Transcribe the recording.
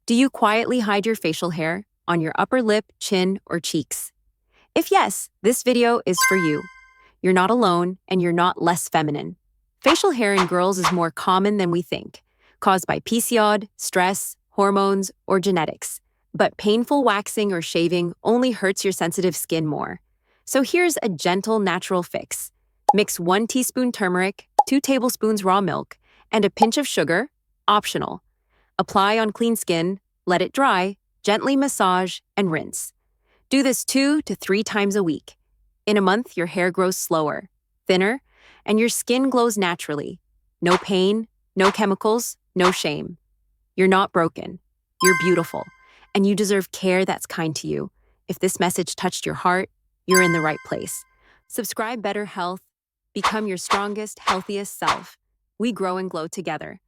Do you quietly hide your facial hair on your upper lip, chin, or cheeks? If yes, this video is for you. You're not alone, and you're not less feminine. Facial hair in girls is more common than we think, caused by PCOD, stress, hormones, or genetics. But painful waxing or shaving only hurts your sensitive skin more. So here's a gentle, natural fix. Mix 1 teaspoon turmeric, 2 tablespoons raw milk, and a pinch of sugar, optional. Apply on clean skin, let it dry, gently massage, and rinse. Do this 2 to 3 times a week. In a month, your hair grows slower, thinner, and your skin glows naturally. No pain, no chemicals, no shame. You're not broken. You're beautiful, and you deserve care that's kind to you. If this message touched your heart, you're in the right place. Subscribe Better Health. Become your strongest, healthiest self. We grow and glow together.